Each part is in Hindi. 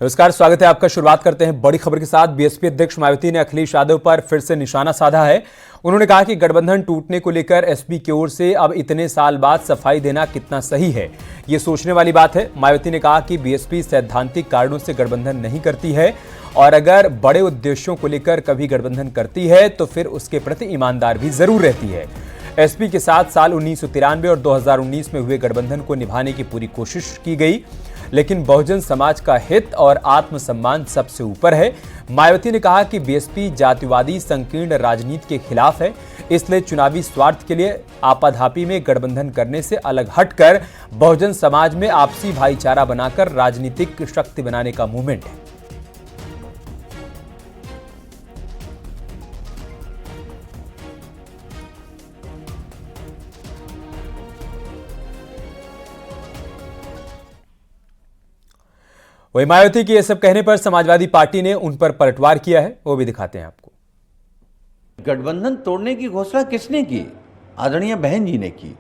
नमस्कार, स्वागत है आपका। शुरुआत करते हैं बड़ी खबर के साथ। बीएसपी अध्यक्ष मायावती ने अखिलेश यादव पर फिर से निशाना साधा है। उन्होंने कहा कि गठबंधन टूटने को लेकर एसपी की ओर से अब इतने साल बाद सफाई देना कितना सही है, ये सोचने वाली बात है। मायावती ने कहा कि बीएसपी सैद्धांतिक कारणों से गठबंधन नहीं करती है और अगर बड़े उद्देश्यों को लेकर कभी गठबंधन करती है तो फिर उसके प्रति ईमानदार भी जरूर रहती है। एसपी के साथ साल 1993 और 2019 में हुए गठबंधन को निभाने की पूरी कोशिश की गई, लेकिन बहुजन समाज का हित और आत्मसम्मान सबसे ऊपर है। मायावती ने कहा कि बीएसपी जातिवादी संकीर्ण राजनीति के खिलाफ है, इसलिए चुनावी स्वार्थ के लिए आपाधापी में गठबंधन करने से अलग हटकर बहुजन समाज में आपसी भाईचारा बनाकर राजनीतिक शक्ति बनाने का मूवमेंट है। वही मायावती के ये सब कहने पर समाजवादी पार्टी ने उन पर पलटवार किया है, वो भी दिखाते हैं आपको। गठबंधन तोड़ने की घोषणा किसने की? आदरणीय बहन जी ने की।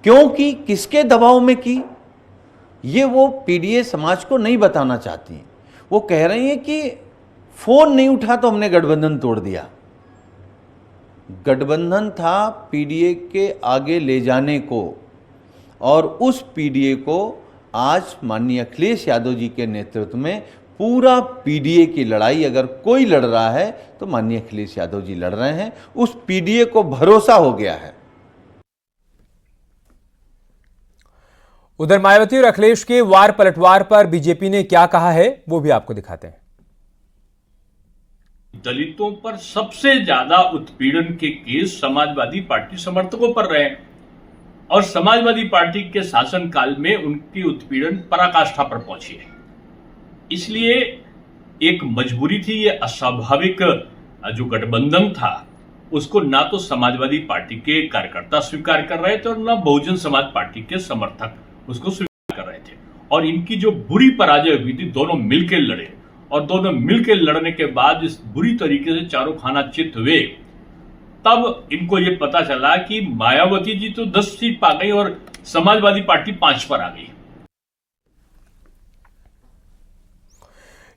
क्यों की, किसके दबाव में की, ये वो पीडीए समाज को नहीं बताना चाहती। वो कह रही हैं कि फोन नहीं उठा तो हमने गठबंधन तोड़ दिया। गठबंधन था पीडीए के आगे ले जाने को, और उस पीडीए को आज माननीय अखिलेश यादव जी के नेतृत्व में पूरा पीडीए की लड़ाई अगर कोई लड़ रहा है तो माननीय अखिलेश यादव जी लड़ रहे हैं। उस पीडीए को भरोसा हो गया है। उधर मायावती और अखिलेश के वार पलटवार पर बीजेपी ने क्या कहा है, वो भी आपको दिखाते हैं। दलितों पर सबसे ज्यादा उत्पीड़न के केस समाजवादी पार्टी समर्थकों पर रहे और समाजवादी पार्टी के शासनकाल में उनकी उत्पीड़न पराकाष्ठा पर पहुंची है। इसलिए एक मजबूरी थी, ये अस्वाभाविक जो गठबंधन था उसको ना तो समाजवादी पार्टी के कार्यकर्ता स्वीकार कर रहे थे और ना बहुजन समाज पार्टी के समर्थक उसको स्वीकार कर रहे थे। और इनकी जो बुरी पराजय हुई थी, दोनों मिलकर लड़े और दोनों मिलकर लड़ने के बाद इस बुरी तरीके से चारों खाना चित हुए, तब इनको ये पता चला कि मायावती जी तो 10 सीट पा गई और समाजवादी पार्टी 5 पर आ गई।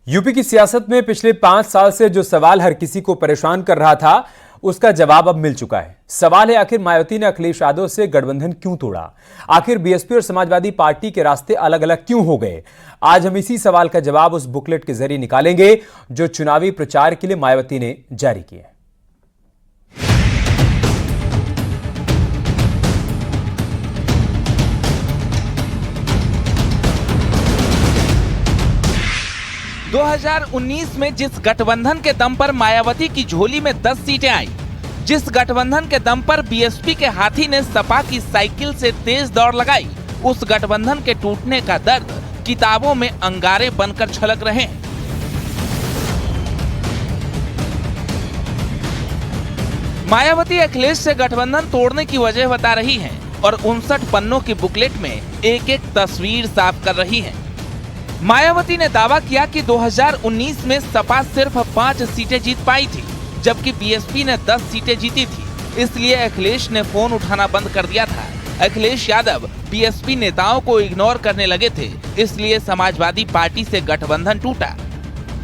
यूपी की सियासत में पिछले 5 साल से जो सवाल हर किसी को परेशान कर रहा था, उसका जवाब अब मिल चुका है। सवाल है, आखिर मायावती ने अखिलेश यादव से गठबंधन क्यों तोड़ा? आखिर बीएसपी और समाजवादी पार्टी के रास्ते अलग अलग क्यों हो गए? आज हम इसी सवाल का जवाब उस बुकलेट के जरिए निकालेंगे जो चुनावी प्रचार के लिए मायावती ने जारी किया है। दो 2019 में जिस गठबंधन के दम पर मायावती की झोली में 10 सीटें आई, जिस गठबंधन के दम पर बीएसपी के हाथी ने सपा की साइकिल से तेज दौड़ लगाई, उस गठबंधन के टूटने का दर्द किताबों में अंगारे बनकर छलक रहे हैं। मायावती अखिलेश से गठबंधन तोड़ने की वजह बता रही हैं और 59 पन्नों की बुकलेट में एक एक तस्वीर साफ कर रही हैं। मायावती ने दावा किया कि 2019 में सपा सिर्फ 5 सीटें जीत पाई थी, जबकि बीएसपी ने 10 सीटें जीती थी। इसलिए अखिलेश ने फोन उठाना बंद कर दिया था। अखिलेश यादव बीएसपी नेताओं को इग्नोर करने लगे थे, इसलिए समाजवादी पार्टी से गठबंधन टूटा।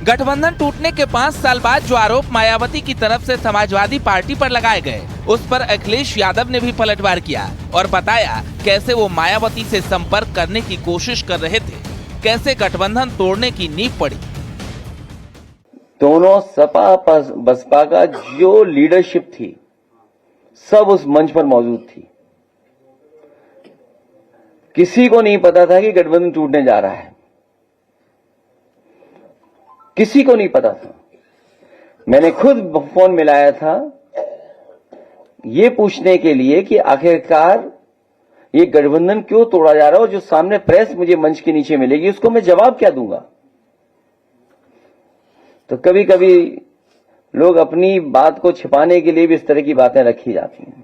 गठबंधन टूटने के 5 साल बाद जो आरोप मायावती की तरफ से समाजवादी पार्टी पर लगाए गए, उस पर अखिलेश यादव ने भी पलटवार किया और बताया कैसे वो मायावती से संपर्क करने की कोशिश कर रहे थे, कैसे गठबंधन तोड़ने की नींव पड़ी। दोनों सपा बसपा का जो लीडरशिप थी सब उस मंच पर मौजूद थी। किसी को नहीं पता था कि गठबंधन टूटने जा रहा है, किसी को नहीं पता था। मैंने खुद फोन मिलाया था ये पूछने के लिए कि आखिरकार ये गठबंधन क्यों तोड़ा जा रहा है, और जो सामने प्रेस मुझे मंच के नीचे मिलेगी उसको मैं जवाब क्या दूंगा। तो कभी कभी लोग अपनी बात को छिपाने के लिए भी इस तरह की बातें रखी जाती हैं।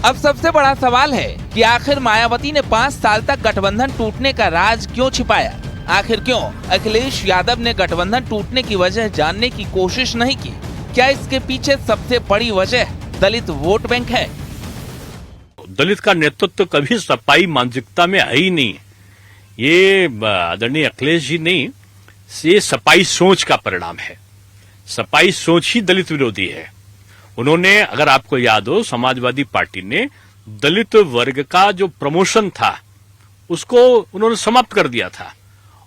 अब सबसे बड़ा सवाल है कि आखिर मायावती ने 5 साल तक गठबंधन टूटने का राज क्यों छिपाया? आखिर क्यों अखिलेश यादव ने गठबंधन टूटने की वजह जानने की कोशिश नहीं की? क्या इसके पीछे सबसे बड़ी वजह दलित वोट बैंक है? दलित का नेतृत्व कभी सपाई मानसिकता में है ही नहीं। ये आदरणीय अखिलेश जी नहीं, ये सपाई सोच का परिणाम है। सपाई सोच ही दलित विरोधी है। उन्होंने, अगर आपको याद हो, समाजवादी पार्टी ने दलित वर्ग का जो प्रमोशन था उसको उन्होंने समाप्त कर दिया था,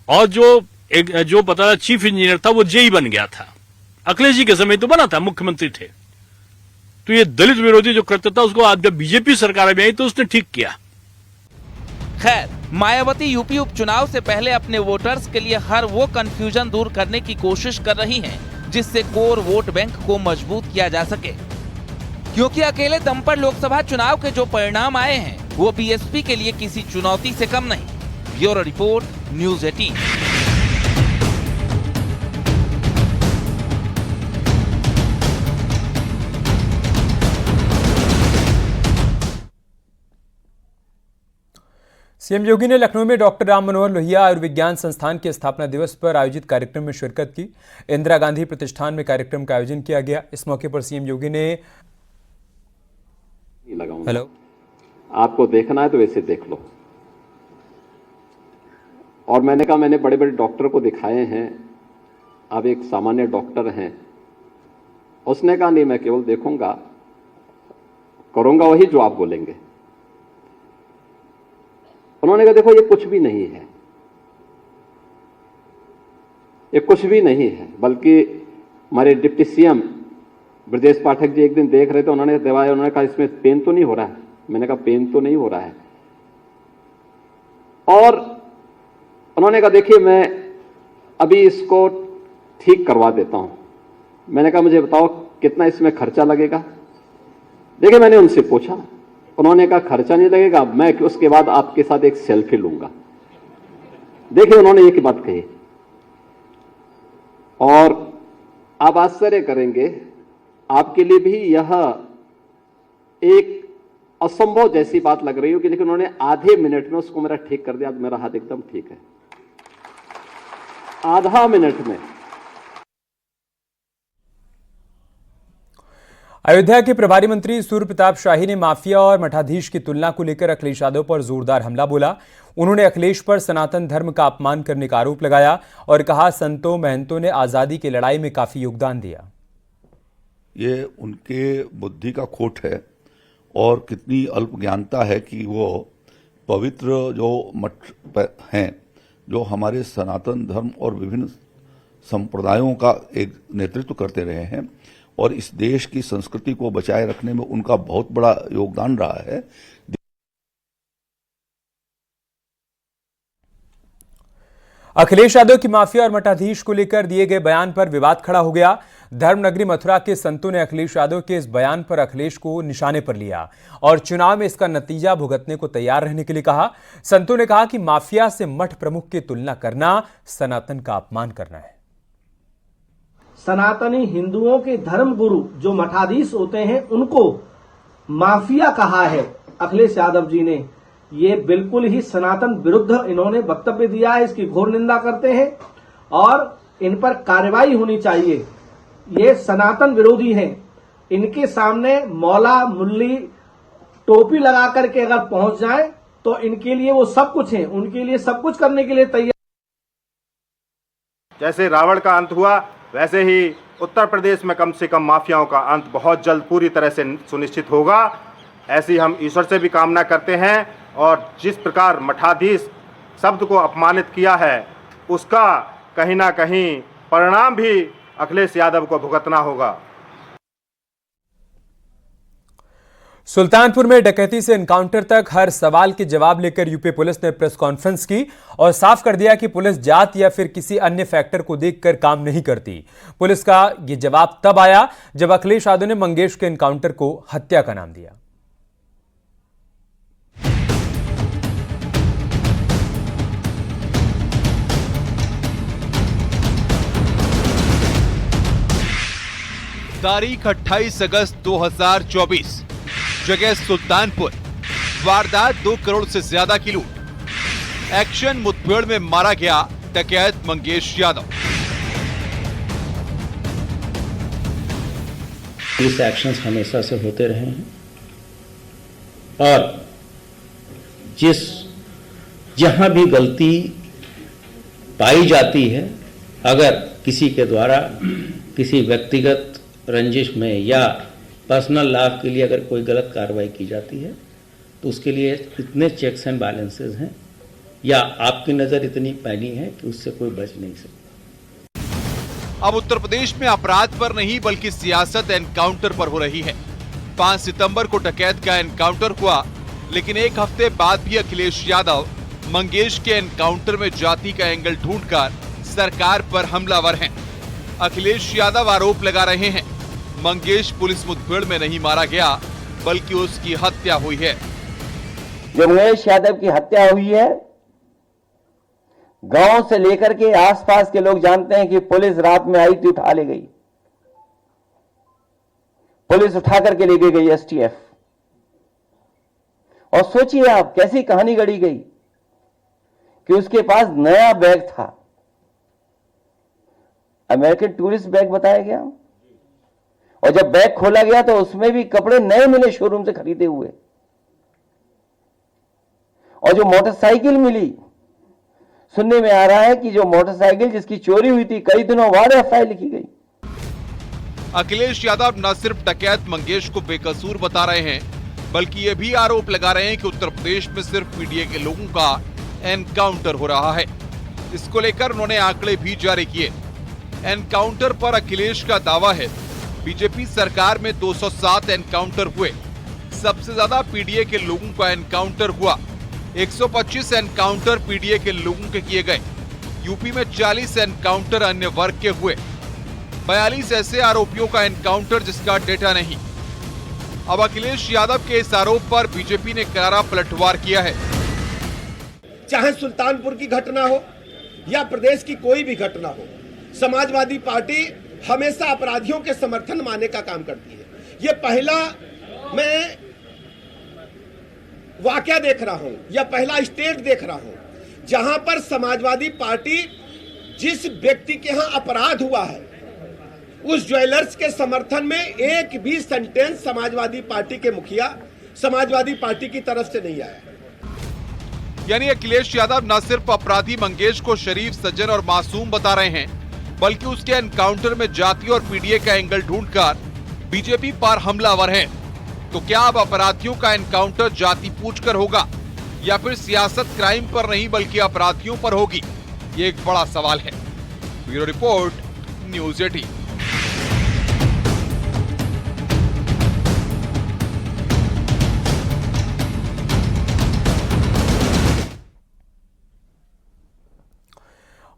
और जो पता चीफ इंजीनियर था वो जेई बन गया था। अखिलेश जी के समय तो बना था, मुख्यमंत्री थे। तो ये दलित विरोधी जो कृत्य था उसको आज जब बीजेपी सरकार में आई तो उसने ठीक किया। खैर, मायावती यूपी उपचुनाव से पहले अपने वोटर्स के लिए हर वो कंफ्यूजन दूर करने की कोशिश कर रही हैं जिससे कोर वोट बैंक को मजबूत किया जा सके, क्योंकि अकेले दम पर लोकसभा चुनाव के जो परिणाम आए हैं वो बीएसपी के लिए किसी चुनौती से कम नहीं। Bureau report, news 18। सीएम योगी ने लखनऊ में डॉक्टर राम मनोहर लोहिया आयुर्विज्ञान संस्थान के स्थापना दिवस पर आयोजित कार्यक्रम में शिरकत की। इंदिरा गांधी प्रतिष्ठान में कार्यक्रम का आयोजन किया गया। इस मौके पर सीएम योगी ने हेलो, आपको देखना है तो वैसे देख लो। और मैंने कहा, मैंने बड़े बड़े डॉक्टर को दिखाए हैं, आप एक सामान्य डॉक्टर हैं। उसने कहा, नहीं, मैं केवल देखूंगा, करूंगा वही जो आप बोलेंगे। उन्होंने कहा, देखो, ये कुछ भी नहीं है, ये कुछ भी नहीं है, बल्कि हमारे डिप्टी सीएम ब्रजेश पाठक जी एक दिन देख रहे थे, उन्होंने दवाया, उन्होंने कहा, इसमें पेन तो नहीं हो रहा है? मैंने कहा, पेन तो नहीं हो रहा है। और उन्होंने कहा, देखिए, मैं अभी इसको ठीक करवा देता हूं। मैंने कहा, मुझे बताओ कितना इसमें खर्चा लगेगा? देखिए, मैंने उनसे पूछा, उन्होंने कहा, खर्चा नहीं लगेगा, मैं उसके बाद आपके साथ एक सेल्फी लूंगा। देखिए, उन्होंने एक बात कही, और आप आश्चर्य करेंगे, आपके लिए भी यह एक असंभव जैसी बात लग रही होगी, लेकिन उन्होंने आधे मिनट में उसको मेरा ठीक कर दिया। आज मेरा हाथ एकदम ठीक है, आधा मिनट में। अयोध्या के प्रभारी मंत्री सूर्य प्रताप शाही ने माफिया और मठाधीश की तुलना को लेकर अखिलेश यादव पर जोरदार हमला बोला। उन्होंने अखिलेश पर सनातन धर्म का अपमान करने का आरोप लगाया और कहा, संतों महंतों ने आजादी की लड़ाई में काफी योगदान दिया। ये उनके बुद्धि का खोट है और कितनी अल्प ज्ञानता है कि वो पवित्र जो मठ हैं, जो हमारे सनातन धर्म और विभिन्न संप्रदायों का एक नेतृत्व करते रहे हैं और इस देश की संस्कृति को बचाए रखने में उनका बहुत बड़ा योगदान रहा है। अखिलेश यादव की माफिया और मठाधीश को लेकर दिए गए बयान पर विवाद खड़ा हो गया। धर्मनगरी मथुरा के संतों ने अखिलेश यादव के इस बयान पर अखिलेश को निशाने पर लिया और चुनाव में इसका नतीजा भुगतने को तैयार रहने के लिए कहा। संतों ने कहा कि माफिया से मठ प्रमुख की तुलना करना सनातन का अपमान करना है। सनातनी हिंदुओं के धर्म गुरु जो मठाधीश होते हैं उनको माफिया कहा है अखिलेश यादव जी ने। ये बिल्कुल ही सनातन विरुद्ध इन्होंने वक्तव्य दिया है, इसकी घोर निंदा करते हैं और इन पर कार्रवाई होनी चाहिए। ये सनातन विरोधी हैं, इनके सामने मौला मुल्ली टोपी लगा करके अगर पहुंच जाए तो इनके लिए वो सब कुछ है, उनके लिए सब कुछ करने के लिए तैयार। जैसे रावण का अंत हुआ वैसे ही उत्तर प्रदेश में कम से कम माफियाओं का अंत बहुत जल्द पूरी तरह से सुनिश्चित होगा, ऐसी हम ईश्वर से भी कामना करते हैं। और जिस प्रकार मठाधीश शब्द को अपमानित किया है उसका कहीं ना कहीं परिणाम भी अखिलेश यादव को भुगतना होगा। सुल्तानपुर में डकैती से एनकाउंटर तक हर सवाल के जवाब लेकर यूपी पुलिस ने प्रेस कॉन्फ्रेंस की और साफ कर दिया कि पुलिस जात या फिर किसी अन्य फैक्टर को देखकर काम नहीं करती। पुलिस का यह जवाब तब आया जब अखिलेश यादव ने मंगेश के एनकाउंटर को हत्या का नाम दिया। तारीख 28 अगस्त 2024, जगह सुल्तानपुर। वारदात 2 करोड़ से ज्यादा की लूट। एक्शन मुठभेड़ में मारा गया डकैत मंगेश यादव। पुलिस एक्शंस हमेशा से होते रहे हैं और जहां भी गलती पाई जाती है, अगर किसी के द्वारा किसी व्यक्तिगत रंजिश में या पर्सनल लाभ के लिए अगर कोई गलत कार्रवाई की जाती है तो उसके लिए इतने चेक्स एंड बैलेंसेस हैं या आपकी नज़र इतनी पैनी है कि उससे कोई बच नहीं सकता। अब उत्तर प्रदेश में अपराध पर नहीं बल्कि सियासत एनकाउंटर पर हो रही है। 5 सितंबर को डकैत का एनकाउंटर हुआ, लेकिन एक हफ्ते बाद भी अखिलेश यादव मंगेश के एनकाउंटर में जाति का एंगल ढूंढकर सरकार पर हमलावर हैं। अखिलेश यादव आरोप लगा रहे हैं मंगेश पुलिस मुठभेड़ में नहीं मारा गया बल्कि उसकी हत्या हुई है। जो मंगेश यादव की हत्या हुई है, गांव से लेकर के आसपास के लोग जानते हैं कि पुलिस रात में आई थी, उठा ले गई, पुलिस उठा करके ले गई एसटीएफ। और सोचिए आप कैसी कहानी गढ़ी गई कि उसके पास नया बैग था, अमेरिकन टूरिस्ट बैग बताया गया, और जब बैग खोला गया तो उसमें भी कपड़े नए मिले शोरूम से खरीदे हुए। और जो मोटरसाइकिल मिली, सुनने में आ रहा है कि जो मोटरसाइकिल जिसकी चोरी हुई थी, कई दिनों बाद एफआईआर लिखी गई। अखिलेश यादव न सिर्फ डकैत मंगेश को बेकसूर बता रहे हैं, बल्कि ये भी आरोप लगा रहे हैं कि उत्तर प्रदेश में सिर्फ पीडीए के लोगों का एनकाउंटर हो रहा है। इसको लेकर उन्होंने आंकड़े भी जारी किए। एनकाउंटर पर अखिलेश का दावा है बीजेपी सरकार में 207 एनकाउंटर हुए, सबसे ज्यादा पीडीए के लोगों का एनकाउंटर हुआ। 125 एनकाउंटर पीडीए के लोगों के किए गए। यूपी में 40 एनकाउंटर अन्य वर्ग के हुए। 42 ऐसे आरोपियों का एनकाउंटर जिसका डेटा नहीं। अब अखिलेश यादव के इस आरोप पर बीजेपी ने करारा पलटवार किया है। चाहे सुल्तानपुर की घटना हो या प्रदेश की कोई भी घटना हो, समाजवादी पार्टी हमेशा अपराधियों के समर्थन मानने का काम करती है। ये पहला मैं वाकया देख रहा हूं या पहला स्टेट देख रहा हूं जहां पर समाजवादी पार्टी जिस व्यक्ति के यहां अपराध हुआ है उस ज्वेलर्स के समर्थन में एक भी सेंटेंस समाजवादी पार्टी के मुखिया समाजवादी पार्टी की तरफ से नहीं आया। यानी अखिलेश यादव न सिर्फ अपराधी मंगेश को शरीफ, सज्जन और मासूम बता रहे हैं, बल्कि उसके एनकाउंटर में जाति और पीडीए का एंगल ढूंढकर बीजेपी पर हमलावर है। तो क्या अब अपराधियों का एनकाउंटर जाति पूछकर होगा या फिर सियासत क्राइम पर नहीं बल्कि अपराधियों पर होगी? ये एक बड़ा सवाल है। Bureau report, news 18।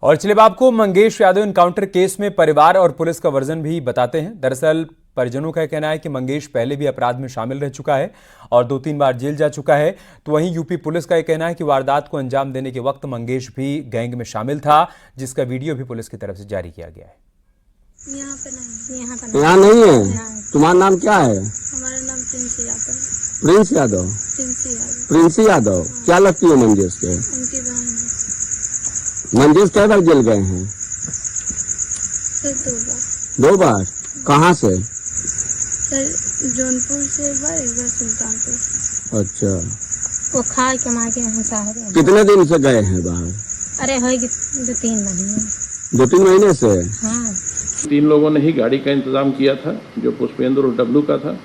और चलिए आपको मंगेश यादव एनकाउंटर केस में परिवार और पुलिस का वर्जन भी बताते हैं। दरअसल परिजनों का कहना है कि मंगेश पहले भी अपराध में शामिल रह चुका है और 2-3 बार जेल जा चुका है। तो वहीं यूपी पुलिस का यह कहना है कि वारदात को अंजाम देने के वक्त मंगेश भी गैंग में शामिल था, जिसका वीडियो भी पुलिस की तरफ से जारी किया गया है। यहाँ नहीं है। तुम्हारा नाम क्या है? हमारा नाम Prince Yadav. Prince Yadav? Prince Yadav क्या लगती है मंगेश के? उनकी बहन है। मंगेश कै बार जेल गए हैं? सर 2 बार। कहाँ से? सर जौनपुर से एक बार, एक बार सुल्तानपुर। अच्छा। वो खाए कमा के यहाँ शहर। कितने दिन से गए हैं बाहर? अरे है 2-3 महीने। 2-3 महीने से? हाँ। 3 लोगों ने ही गाड़ी का इंतजाम किया था, जो पुष्पेंद्र और डब्लू का था।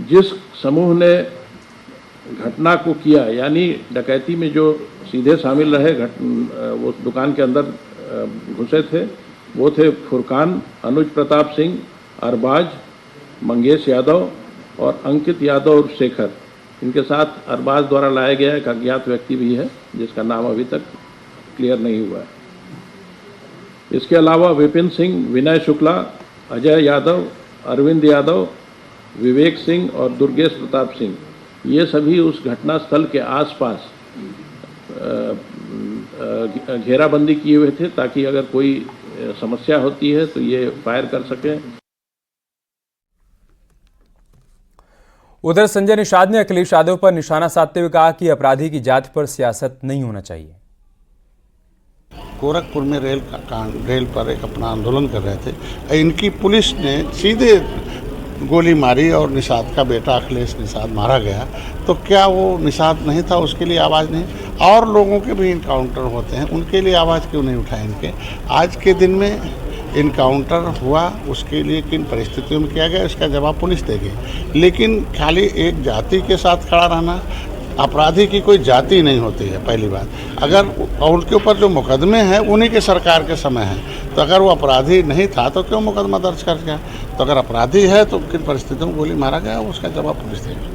जिस समूह ने घटना को किया, यानी डकैती में जो सीधे शामिल रहे, वो दुकान के अंदर घुसे थे, वो थे फुरकान, अनुज प्रताप सिंह, अरबाज, मंगेश यादव और अंकित यादव और शेखर। इनके साथ अरबाज द्वारा लाया गया एक अज्ञात व्यक्ति भी है जिसका नाम अभी तक क्लियर नहीं हुआ है। इसके अलावा विपिन सिंह, विनय शुक्ला, अजय यादव, अरविंद यादव, विवेक सिंह और दुर्गेश प्रताप सिंह, ये सभी उस घटना स्थल के आसपास घेराबंदी किए हुए थे ताकि अगर कोई समस्या होती है तो ये फायर कर सकें। उधर संजय निषाद ने अखिलेश यादव पर निशाना साधते हुए कहा कि अपराधी की जाति पर सियासत नहीं होना चाहिए। गोरखपुर में रेल पर एक अपना आंदोलन कर रहे थे, इनकी पुलिस ने सीधे गोली मारी और निषाद का बेटा अखिलेश निषाद मारा गया, तो क्या वो निषाद नहीं था, उसके लिए आवाज़ नहीं? और लोगों के भी इनकाउंटर होते हैं, उनके लिए आवाज़ क्यों नहीं उठाए इनके? आज के दिन में इनकाउंटर हुआ, उसके लिए किन परिस्थितियों में किया गया, इसका जवाब पुलिस देगी। लेकिन खाली एक जाति के साथ खड़ा रहना, अपराधी की कोई जाति नहीं होती है पहली बात। अगर उनके ऊपर जो मुकदमे हैं उन्हीं के सरकार के समय है, तो अगर वो अपराधी नहीं था तो क्यों मुकदमा दर्ज कर गया? तो अगर अपराधी है तो किन परिस्थितियों में गोली मारा गया, उसका जवाब पुलिस देगी।